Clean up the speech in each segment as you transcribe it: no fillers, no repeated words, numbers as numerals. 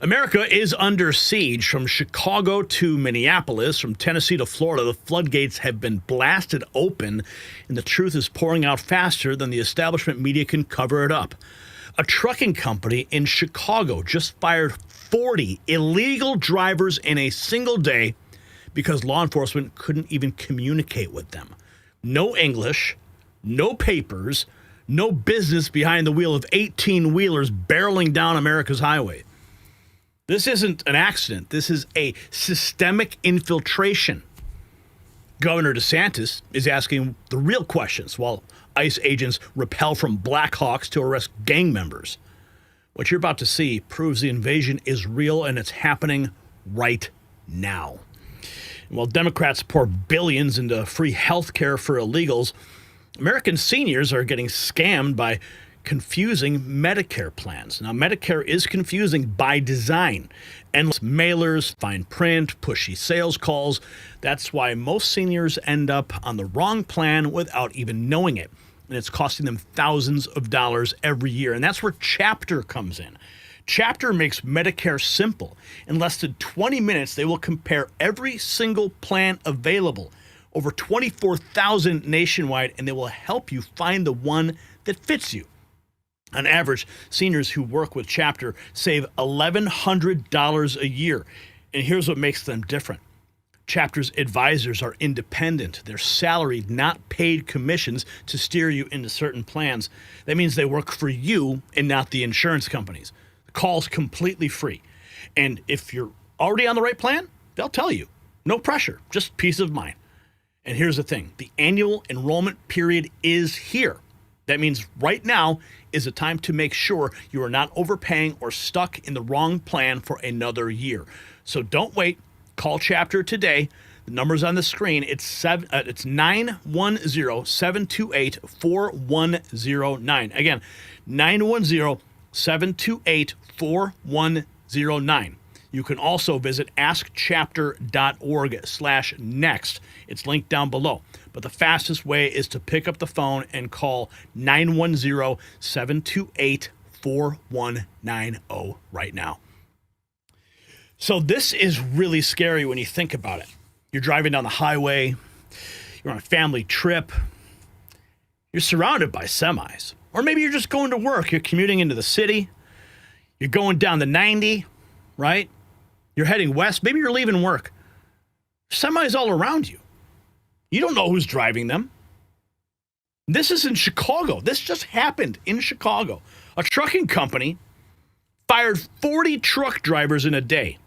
America is under siege. From Chicago to Minneapolis, from Tennessee to Florida, the floodgates have been blasted open, and the truth is pouring out faster than the establishment media can cover it up. A trucking company in Chicago just fired 40 illegal drivers in a single day because law enforcement couldn't even communicate with them. No English, no papers, no business behind the wheel of 18-wheelers barreling down America's highway. This isn't an accident. This is a systemic infiltration. Governor DeSantis is asking the real questions while ICE agents rappel from Blackhawks to arrest gang members. What you're about to see proves the invasion is real, and it's happening right now. And while Democrats pour billions into free health care for illegals, American seniors are getting scammed by confusing Medicare plans. Now, Medicare is confusing by design. Endless mailers, fine print, pushy sales calls. That's why most seniors end up on the wrong plan without even knowing it. And it's costing them thousands of dollars every year. And that's where Chapter comes in. Chapter makes Medicare simple. In less than 20 minutes, they will compare every single plan available, over 24,000 nationwide, and they will help you find the one that fits you. On average, seniors who work with Chapter save $1,100 a year. And here's what makes them different. Chapter's advisors are independent. They're salaried, not paid commissions to steer you into certain plans. That means they work for you and not the insurance companies. The call's completely free. And if you're already on the right plan, they'll tell you. No pressure, just peace of mind. And here's the thing. The annual enrollment period is here. That means right now is a time to make sure you are not overpaying or stuck in the wrong plan for another year. So don't wait. Call Chapter today. The number's on the screen. It's 910-728-4109. Again, 910-728-4109. You can also visit askchapter.org/next. It's linked down below. But the fastest way is to pick up the phone and call 910-728-4190 right now. So this is really scary when you think about it. You're driving down the highway. You're on a family trip. You're surrounded by semis. Or maybe you're just going to work. You're commuting into the city. You're going down the 90, right? You're heading west. Maybe you're leaving work. Semis all around you. You don't know who's driving them. This is in Chicago. This just happened in Chicago. A trucking company fired 40 truck drivers in a day.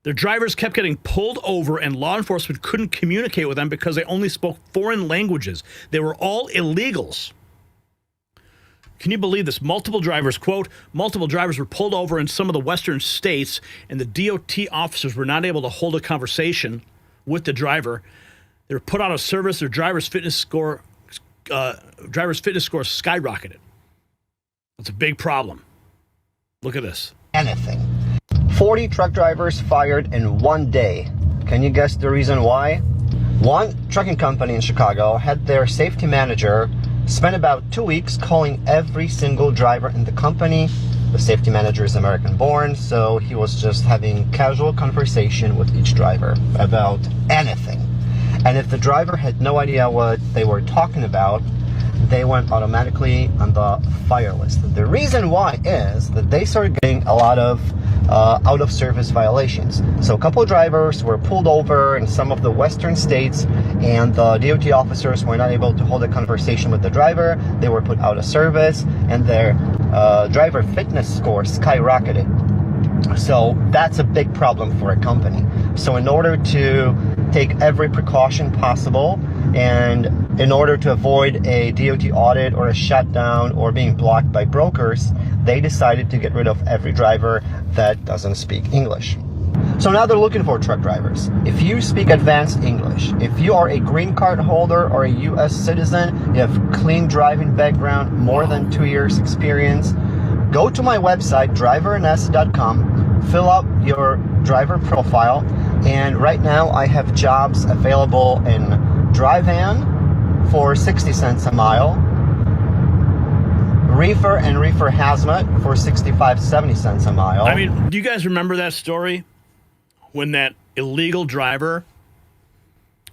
Their drivers kept getting pulled over, and law enforcement couldn't communicate with them because they only spoke foreign languages. They were all illegals. Can you believe this? Multiple drivers, quote, multiple drivers were pulled over in some of the western states, and the DOT officers were not able to hold a conversation with the driver. They were put out of service. Their driver's fitness score skyrocketed. That's a big problem. Look at this. Anything. 40 truck drivers fired in one day. Can you guess the reason why? One trucking company in Chicago had their safety manager spend about 2 weeks calling every single driver in the company. The safety manager is American born, so he was just having casual conversation with each driver about anything. And if the driver had no idea what they were talking about, they went automatically on the fire list. The reason why is that they started getting a lot of out-of-service violations. So a couple of drivers were pulled over in some of the western states, and the DOT officers were not able to hold a conversation with the driver. They were put out of service, and their driver fitness score skyrocketed. So that's a big problem for a company. So in order to take every precaution possible, and in order to avoid a DOT audit or a shutdown or being blocked by brokers, they decided to get rid of every driver that doesn't speak English. So now they're looking for truck drivers. If you speak advanced English, if you are a green card holder or a US citizen, you have clean driving background, more than 2 years experience, go to my website, drivernest.com, fill out your driver profile, and right now I have jobs available in dry van for 60 cents a mile, reefer and reefer hazmat for 65-70 cents a mile. I mean, do you guys remember that story when that illegal driver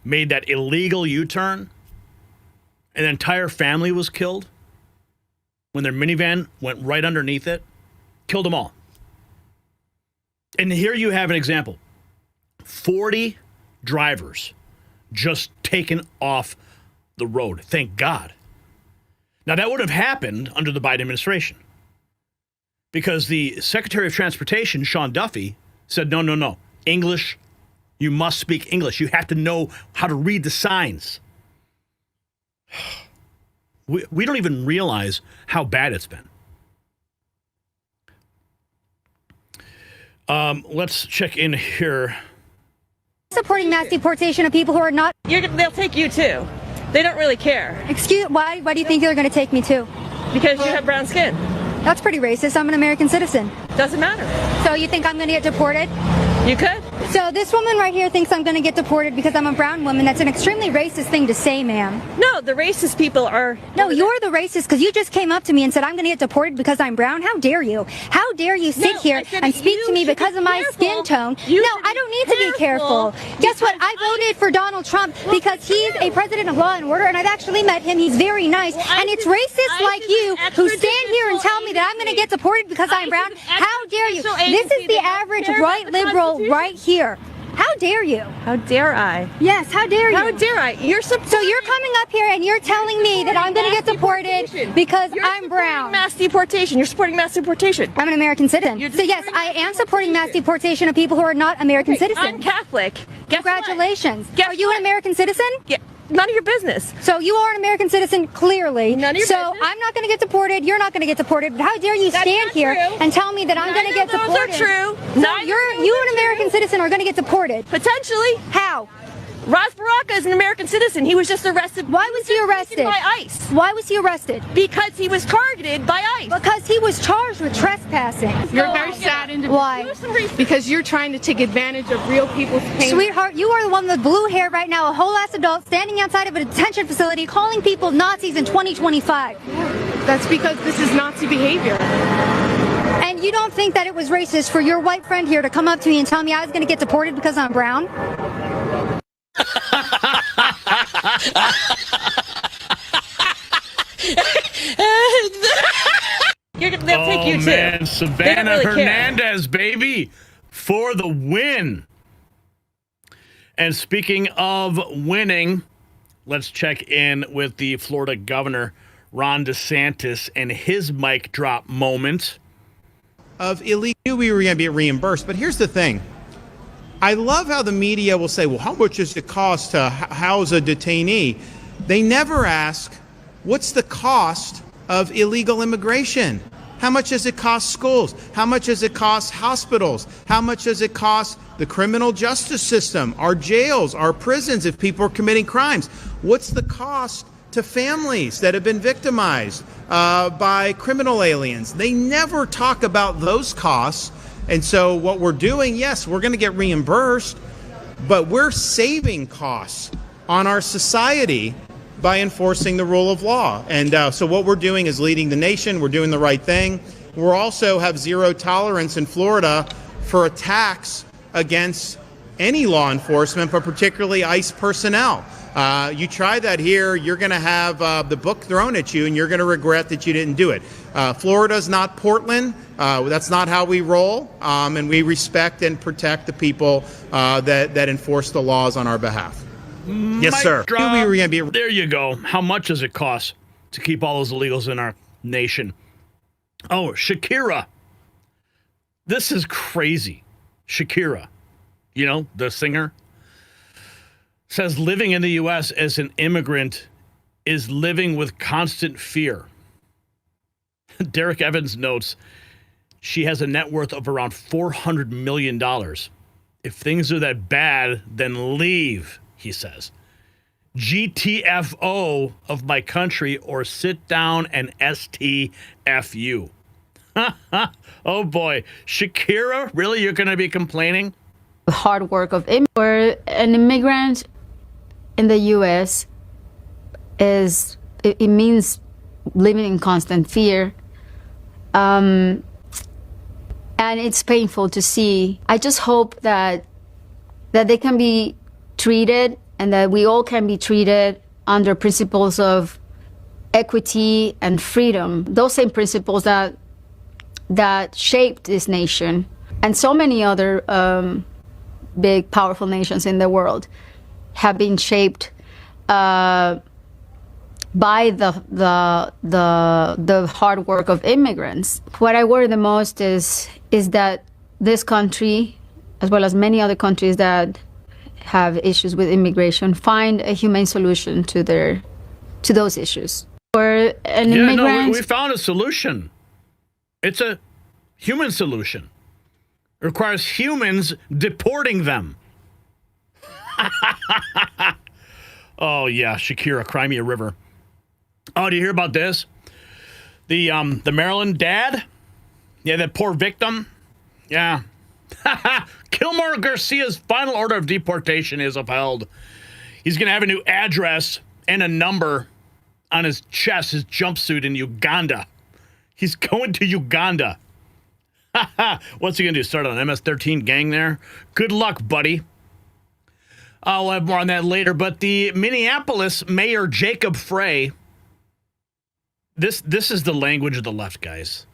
made that illegal U-turn and the entire family was killed when their minivan went right underneath it? Killed them all. And here you have an example. 40 drivers just taken off the road. Thank God. Now, that would have happened under the Biden administration because the Secretary of Transportation, Sean Duffy, said, no. English, you must speak English. You have to know how to read the signs. We don't even realize how bad it's been. Let's check in here. Supporting mass deportation of people who are not. They'll take you too. They don't really care. Why do you think they're going to take me too? Because you have brown skin. That's pretty racist. I'm an American citizen. Doesn't matter. So you think I'm going to get deported? You could. So this woman right here thinks I'm going to get deported because I'm a brown woman. That's an extremely racist thing to say, ma'am. No, the racist people are... No, you're the racist because you just came up to me and said I'm going to get deported because I'm brown. How dare you? How dare you sit here and speak to me because of my skin tone? No, I don't need to be careful. Guess what? I voted for Donald Trump because he's a president of law and order, and I've actually met him. He's very nice. And it's racist like you who stand here and tell me that I'm going to get deported because I'm brown. How dare you? This is the average right liberal right here. How dare you? How dare I? Yes, how dare you? How dare I? So you're coming up here and you're telling me that I'm going to get deported because I'm brown. Mass deportation. You're supporting mass deportation. I'm an American citizen. So yes, I am supporting mass deportation of people who are not American citizens. I'm Catholic. Guess Congratulations. Guess are you an American citizen? Yeah. None of your business. So you are an American citizen, clearly. None of your business. I'm not going to get deported. You're not going to get deported. But how dare you stand here and tell me that I'm going to get deported? Those are true. So you, an American citizen, are going to get deported. Potentially. How? Ras Baraka is an American citizen. He was just arrested. Why was he arrested? By ICE. Why was he arrested? Because he was targeted by ICE. Because he was charged with trespassing. You're a very sad individual. Why? Because you're trying to take advantage of real people's pain. Sweetheart, you are the one with blue hair right now, a whole ass adult standing outside of a detention facility calling people Nazis in 2025. That's because this is Nazi behavior. And you don't think that it was racist for your white friend here to come up to me and tell me I was going to get deported because I'm brown? They'll take you too. Man, Savannah really Hernandez, baby, for the win. And speaking of winning, let's check in with the Florida governor, Ron DeSantis, and his mic drop moment. Of illegal, we were going to be reimbursed. But here's the thing. I love how the media will say, well, how much does it cost to house a detainee? They never ask, what's the cost of illegal immigration? How much does it cost schools? How much does it cost hospitals? How much does it cost the criminal justice system, our jails, our prisons if people are committing crimes? What's the cost to families that have been victimized by criminal aliens? They never talk about those costs. And so what we're doing, yes, we're going to get reimbursed, but we're saving costs on our society by enforcing the rule of law. And so what we're doing is leading the nation. We're doing the right thing. We're also have zero tolerance in Florida for attacks against any law enforcement, but particularly ICE personnel. You try that here, you're going to have the book thrown at you, and you're going to regret that you didn't do it. Florida's not Portland. That's not how we roll, and we respect and protect the people that enforce the laws on our behalf. Yes, sir. There you go. How much does it cost to keep all those illegals in our nation? Oh, Shakira. This is crazy. Shakira, you know, the singer, says living in the U.S. as an immigrant is living with constant fear. Derek Evans notes she has a net worth of around $400 million. If things are that bad, then leave, he says. GTFO of my country or sit down and STFU. Oh boy. Shakira, really? You're going to be complaining? Hard work of an immigrant in the U.S. it means living in constant fear. And it's painful to see. I just hope that they can be treated and that we all can be treated under principles of equity and freedom. Those same principles that shaped this nation and so many other big, powerful nations in the world have been shaped by the hard work of immigrants. What I worry the most is that this country, as well as many other countries that have issues with immigration, find a humane solution to those issues. For an immigrant, we found a solution. It's a human solution. It requires humans deporting them. Oh yeah, Shakira, Crimea River. Oh, do you hear about this? The Maryland dad? Yeah, that poor victim. Yeah. Kilmore Garcia's final order of deportation is upheld. He's going to have a new address and a number on his chest, his jumpsuit in Uganda. He's going to Uganda. What's he going to do? Start an MS-13 gang there? Good luck, buddy. I'll have more on that later. But the Minneapolis Mayor Jacob Frey, this is the language of the left, guys.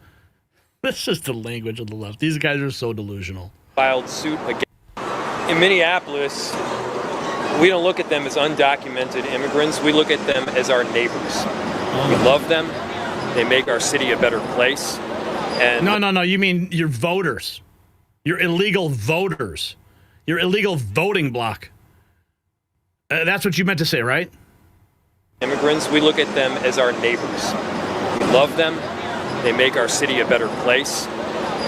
This is the language of the left. These guys are so delusional. Filed suit again. In Minneapolis, we don't look at them as undocumented immigrants. We look at them as our neighbors. We love them. They make our city a better place. And No. You mean your voters. Your illegal voters. Your illegal voting bloc. That's what you meant to say, right? Immigrants, we look at them as our neighbors. We love them. They make our city a better place.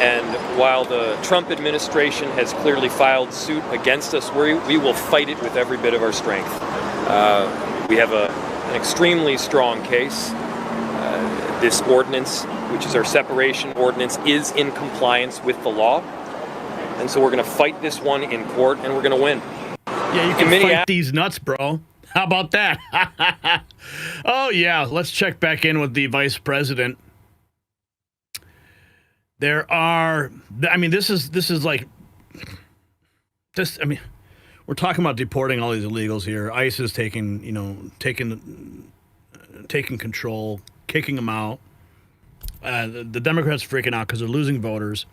And while the Trump administration has clearly filed suit against us, we will fight it with every bit of our strength. We have an extremely strong case. This ordinance, which is our separation ordinance, is in compliance with the law. And so we're going to fight this one in court, and we're going to win. Yeah, you can fight these nuts, bro. How about that? Oh, yeah. Let's check back in with the vice president. There are, I mean, this is like, we're talking about deporting all these illegals here. ICE is taking control, kicking them out. The Democrats freaking out because they're losing voters.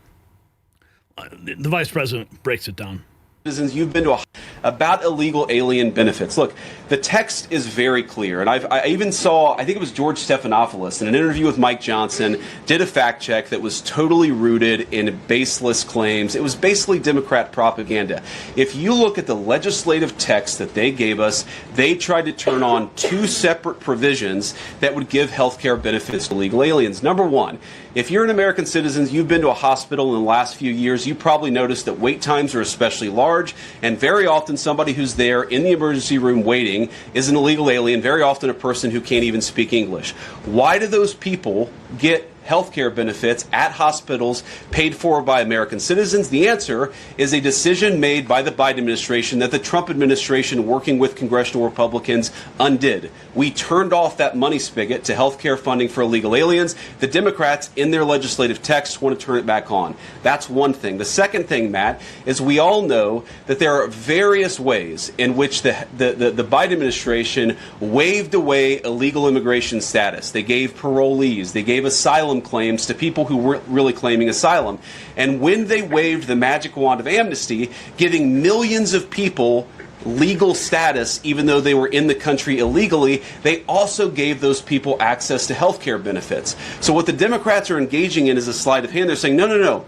The vice president breaks it down. Citizens, you've been to about illegal alien benefits. Look, the text is very clear, and I even saw, I think it was George Stephanopoulos in an interview with Mike Johnson, did a fact check that was totally rooted in baseless claims. It was basically Democrat propaganda. If you look at the legislative text that they gave us, they tried to turn on two separate provisions that would give health care benefits to illegal aliens. Number one, if you're an American citizen, you've been to a hospital in the last few years, you probably noticed that wait times are especially large, and very often somebody who's there in the emergency room waiting is an illegal alien, very often a person who can't even speak English. Why do those people get health care benefits at hospitals paid for by American citizens? The answer is a decision made by the Biden administration that the Trump administration, working with congressional Republicans, undid. We turned off that money spigot to health care funding for illegal aliens. The Democrats, in their legislative text, want to turn it back on. That's one thing. The second thing, Matt, is we all know that there are various ways in which the Biden administration waived away illegal immigration status. They gave parolees, they gave asylum claims to people who weren't really claiming asylum. And when they waved the magic wand of amnesty, giving millions of people legal status even though they were in the country illegally, they also gave those people access to health care benefits. So what the Democrats are engaging in is a sleight of hand. They're saying, no.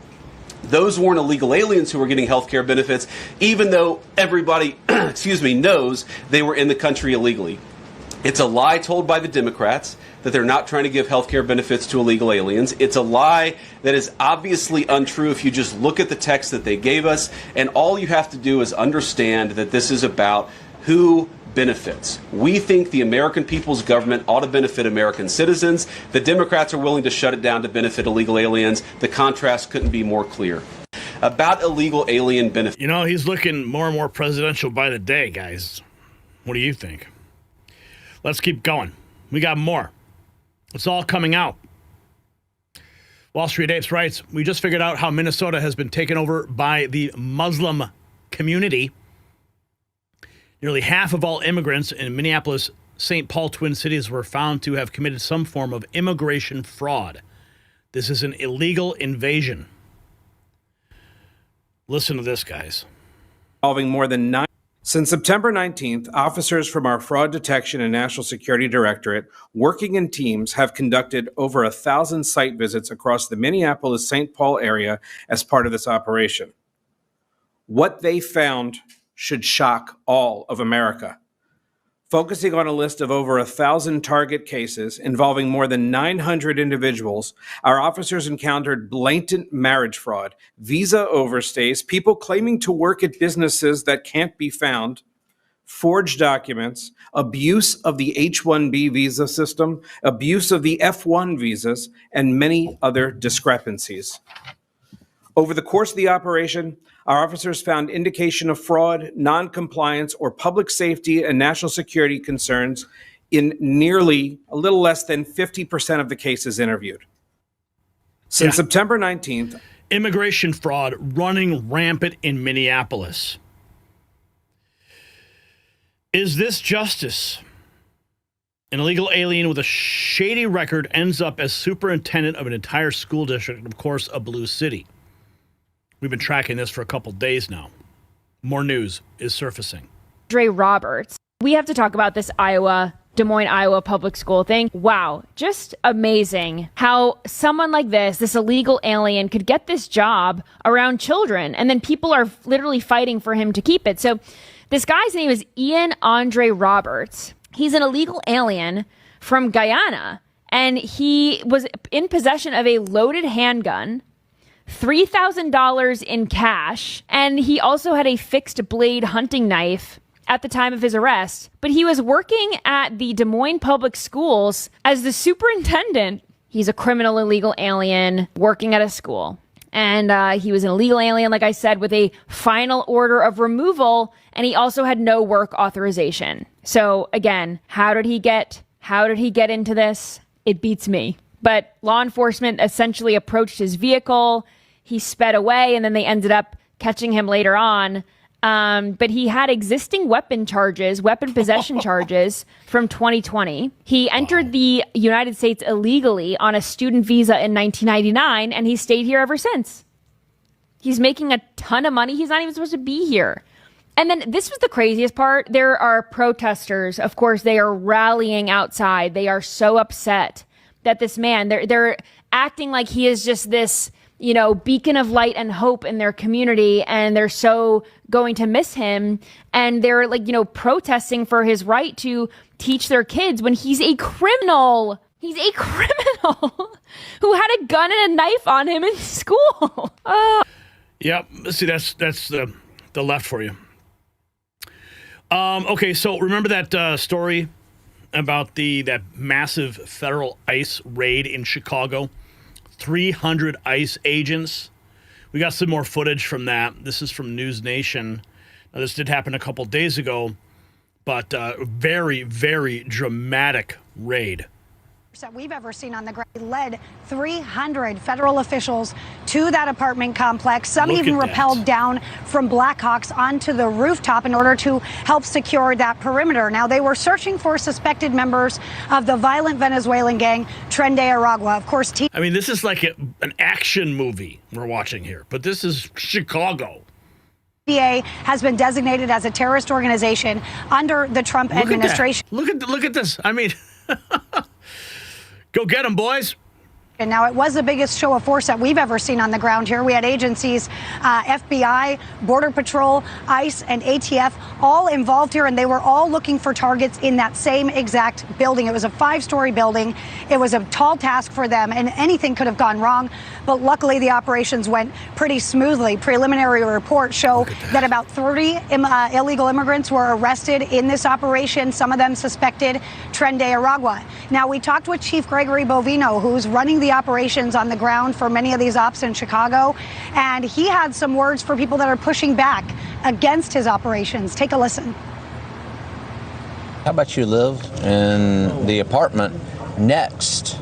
Those weren't illegal aliens who were getting health care benefits, even though everybody, knows they were in the country illegally. It's a lie told by the Democrats that they're not trying to give health care benefits to illegal aliens. It's a lie that is obviously untrue if you just look at the text that they gave us. And all you have to do is understand that this is about who benefits. We think the American people's government ought to benefit American citizens. The Democrats are willing to shut it down to benefit illegal aliens. The contrast couldn't be more clear. About illegal alien benefits. You know, he's looking more and more presidential by the day, guys. What do you think? Let's keep going. We got more. It's all coming out. Wall Street Apes writes, we just figured out how Minnesota has been taken over by the Muslim community. Nearly half of all immigrants in Minneapolis, St. Paul, Twin Cities were found to have committed some form of immigration fraud. This is an illegal invasion. Listen to this, guys. Involving more than 9. Since September 19th, officers from our Fraud Detection and National Security Directorate, working in teams, have conducted over 1,000 site visits across the Minneapolis-St. Paul area as part of this operation. What they found should shock all of America. Focusing on a list of over 1,000 target cases involving more than 900 individuals, our officers encountered blatant marriage fraud, visa overstays, people claiming to work at businesses that can't be found, forged documents, abuse of the H-1B visa system, abuse of the F-1 visas, and many other discrepancies. Over the course of the operation, our officers found indication of fraud, non-compliance, or public safety and national security concerns in nearly a little less than 50% of the cases interviewed. Since September 19th, immigration fraud running rampant in Minneapolis. Is this justice? An illegal alien with a shady record ends up as superintendent of an entire school district, and of course, a blue city. We've been tracking this for a couple days now. More news is surfacing. Andre Roberts. We have to talk about this Des Moines, Iowa public school thing. Wow, just amazing how someone like this illegal alien could get this job around children, and then people are literally fighting for him to keep it. So this guy's name is Ian Andre Roberts. He's an illegal alien from Guyana, and he was in possession of a loaded handgun, $3,000 in cash, and he also had a fixed blade hunting knife at the time of his arrest. But he was working at the Des Moines Public Schools as the superintendent. He's a criminal illegal alien working at a school. And he was an illegal alien, like I said, with a final order of removal, and he also had no work authorization. So again, how did he get into this? It beats me. But law enforcement essentially approached his vehicle. He sped away, and then they ended up catching him later on. But he had existing weapon possession charges from 2020. He entered the United States illegally on a student visa in 1999, and he stayed here ever since. He's making a ton of money. He's not even supposed to be here. And then this was the craziest part. There are protesters. Of course, they are rallying outside. They are so upset that this man, they're acting like he is just this, beacon of light and hope in their community, and they're so going to miss him. And they're protesting for his right to teach their kids when he's a criminal. He's a criminal who had a gun and a knife on him in school. Yep. See, that's the left for you. Okay, so remember that story about that massive federal ICE raid in Chicago? 300 ICE agents. We got some more footage from that. This is from News Nation. Now, this did happen a couple days ago, but very, very dramatic raid. That we've ever seen on the ground. He led 300 federal officials to that apartment complex. Some even rappelled down from Blackhawks onto the rooftop in order to help secure that perimeter. Now, they were searching for suspected members of the violent Venezuelan gang, Tren de Aragua. Of course, I mean, this is like an action movie we're watching here, but this is Chicago. TVA has been designated as a terrorist organization under the Trump administration. Look at this. I mean, go get them, boys. And now it was the biggest show of force that we've ever seen on the ground here. We had agencies, FBI, Border Patrol, ICE, and ATF all involved here, and they were all looking for targets in that same exact building. It was a 5-story building. It was a tall task for them, and anything could have gone wrong. But luckily, the operations went pretty smoothly. Preliminary reports show that about 30 illegal immigrants were arrested in this operation, some of them suspected Tren de Aragua. Now, we talked with Chief Gregory Bovino, who's running the operations on the ground for many of these ops in Chicago, and he had some words for people that are pushing back against his operations. Take a listen. How about you live in the apartment next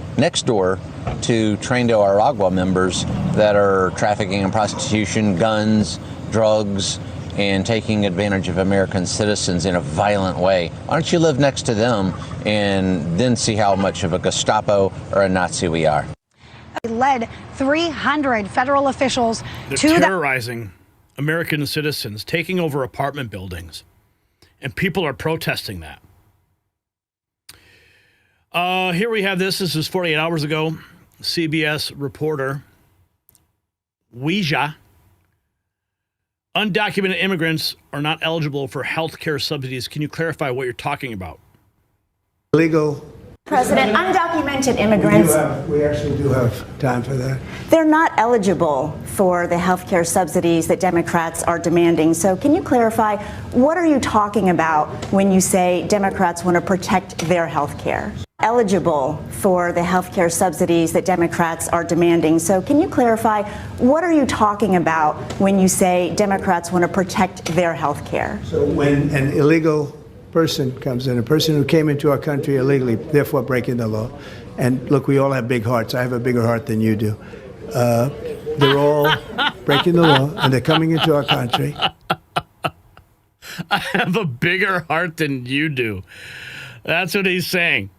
door to Tren de Aragua members that are trafficking in prostitution, guns, drugs, and taking advantage of American citizens in a violent way. Why don't you live next to them and then see how much of a Gestapo or a Nazi we are? Led 300 federal officials They're to terrorizing American citizens, taking over apartment buildings, and people are protesting that. Here we have this. This is 48 hours ago. CBS reporter Ouija. Undocumented immigrants are not eligible for health care subsidies. Can you clarify what you're talking about? Legal. President, undocumented immigrants. We actually do have time for that. They're not eligible for the health care subsidies that Democrats are demanding. So can you clarify, what are you talking about when you say Democrats want to protect their health care? Eligible for the health care subsidies that Democrats are demanding. So can you clarify, what are you talking about when you say Democrats want to protect their health care? So when an illegal person comes in, a person who came into our country illegally, therefore breaking the law. And look, we all have big hearts. I have a bigger heart than you do. They're all breaking the law, and they're coming into our country. I have a bigger heart than you do. That's what he's saying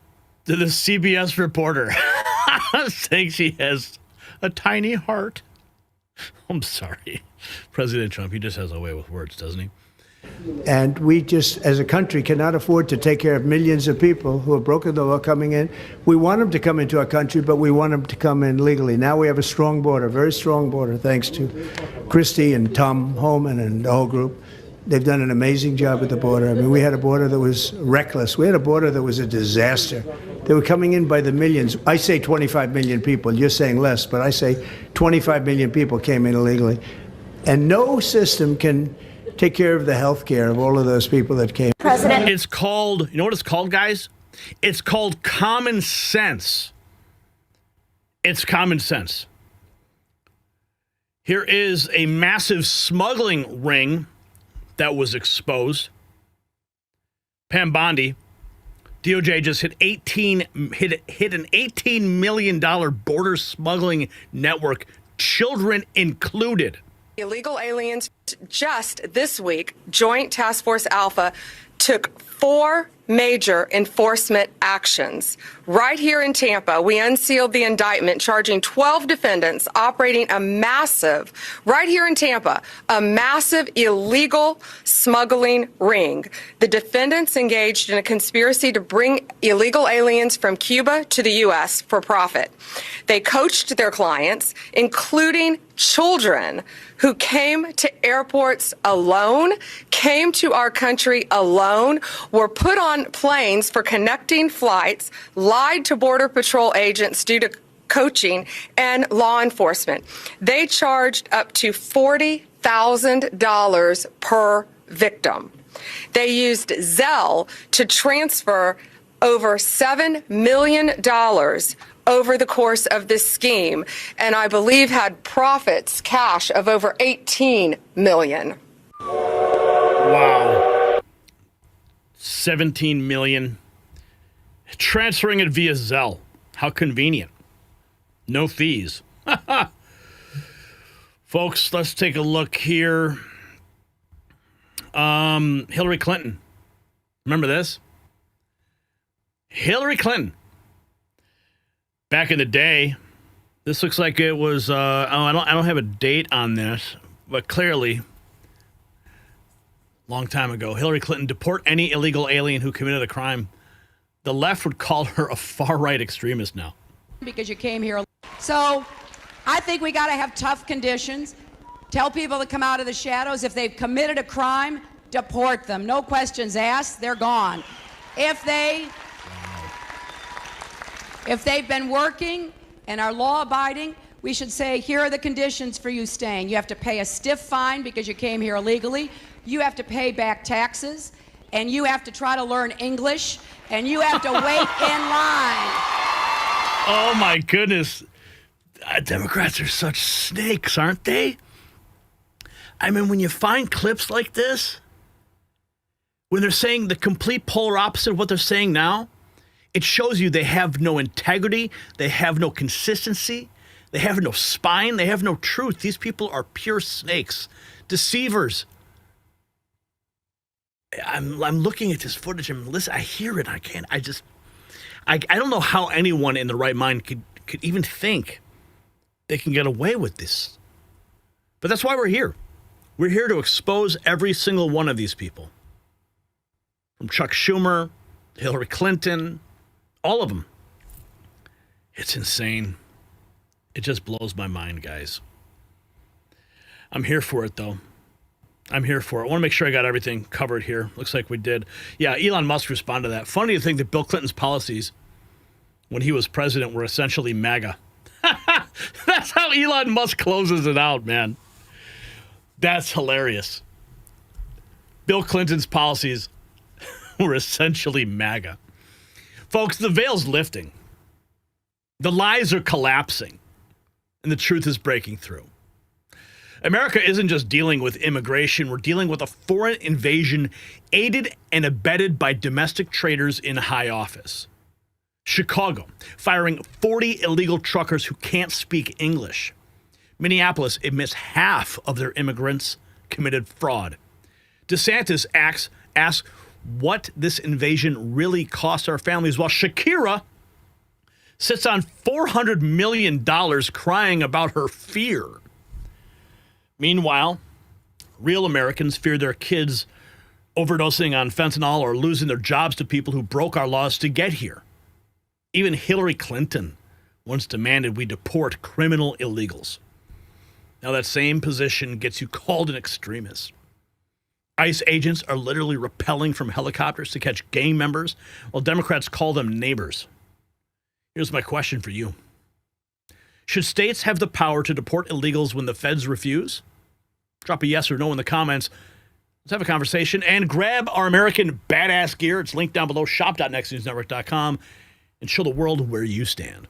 to the CBS reporter. Saying she has a tiny heart. I'm sorry. President Trump, he just has a way with words, doesn't he? And we just, as a country, cannot afford to take care of millions of people who have broken the law coming in. We want them to come into our country, but we want them to come in legally. Now we have a strong border, very strong border, thanks to Christie and Tom Homan and the whole group. They've done an amazing job at the border. I mean, we had a border that was reckless. We had a border that was a disaster. They were coming in by the millions. I say 25 million people. You're saying less, but I say 25 million people came in illegally. And no system can take care of the health care of all of those people that came. President. It's called, you know what it's called, guys? It's called common sense. It's common sense. Here is a massive smuggling ring that was exposed. Pam Bondi, DOJ just hit an $18 million border smuggling network, children included. Illegal aliens. Just this week, Joint Task Force Alpha took 4 major enforcement actions. Right here in Tampa, we unsealed the indictment charging 12 defendants operating a massive, right here in Tampa, a massive illegal smuggling ring. The defendants engaged in a conspiracy to bring illegal aliens from Cuba to the U.S. for profit. They coached their clients, including children who came to airports alone, came to our country alone, were put on planes for connecting flights, lied to Border Patrol agents due to coaching, and law enforcement. They charged up to $40,000 per victim. They used Zelle to transfer over $7 million over the course of this scheme, and I believe had profits, cash of over $18 million. Wow. 17 million. Transferring it via Zelle. How convenient. No fees. Folks, let's take a look here. Hillary Clinton. Remember this? Hillary Clinton. Back in the day, this looks like it was, I don't have a date on this, but clearly, long time ago, Hillary Clinton, deport any illegal alien who committed a crime. The left would call her a far-right extremist now. Because you came here. So I think we got to have tough conditions. Tell people to come out of the shadows. If they've committed a crime, deport them. No questions asked. They're gone. If they've been working and are law-abiding, we should say, here are the conditions for you staying. You have to pay a stiff fine because you came here illegally. You have to pay back taxes, and you have to try to learn English, and you have to wait in line. Oh, my goodness. Democrats are such snakes, aren't they? I mean, when you find clips like this, when they're saying the complete polar opposite of what they're saying now, It shows you they have no integrity, they have no consistency, they have no spine, they have no truth. These people are pure snakes, deceivers. I'm looking at this footage and listen, I hear it, I don't know how anyone in the right mind could even think they can get away with this. But that's why we're here. We're here to expose every single one of these people. From Chuck Schumer, Hillary Clinton, all of them. It's insane. It just blows my mind, guys. I'm here for it, though. I'm here for it. I want to make sure I got everything covered here. Looks like we did. Yeah, Elon Musk responded to that. Funny to think that Bill Clinton's policies when he was president were essentially MAGA. That's how Elon Musk closes it out, man. That's hilarious. Bill Clinton's policies were essentially MAGA. Folks, the veil's lifting. The lies are collapsing. And the truth is breaking through. America isn't just dealing with immigration. We're dealing with a foreign invasion aided and abetted by domestic traitors in high office. Chicago, firing 40 illegal truckers who can't speak English. Minneapolis admits half of their immigrants committed fraud. DeSantis asks what this invasion really cost our families, while Shakira sits on $400 million crying about her fear. Meanwhile, real Americans fear their kids overdosing on fentanyl or losing their jobs to people who broke our laws to get here. Even Hillary Clinton once demanded we deport criminal illegals. Now that same position gets you called an extremist. ICE agents are literally rappelling from helicopters to catch gang members, while Democrats call them neighbors. Here's my question for you. Should states have the power to deport illegals when the feds refuse? Drop a yes or no in the comments. Let's have a conversation and grab our American badass gear. It's linked down below, shop.nextnewsnetwork.com, and show the world where you stand.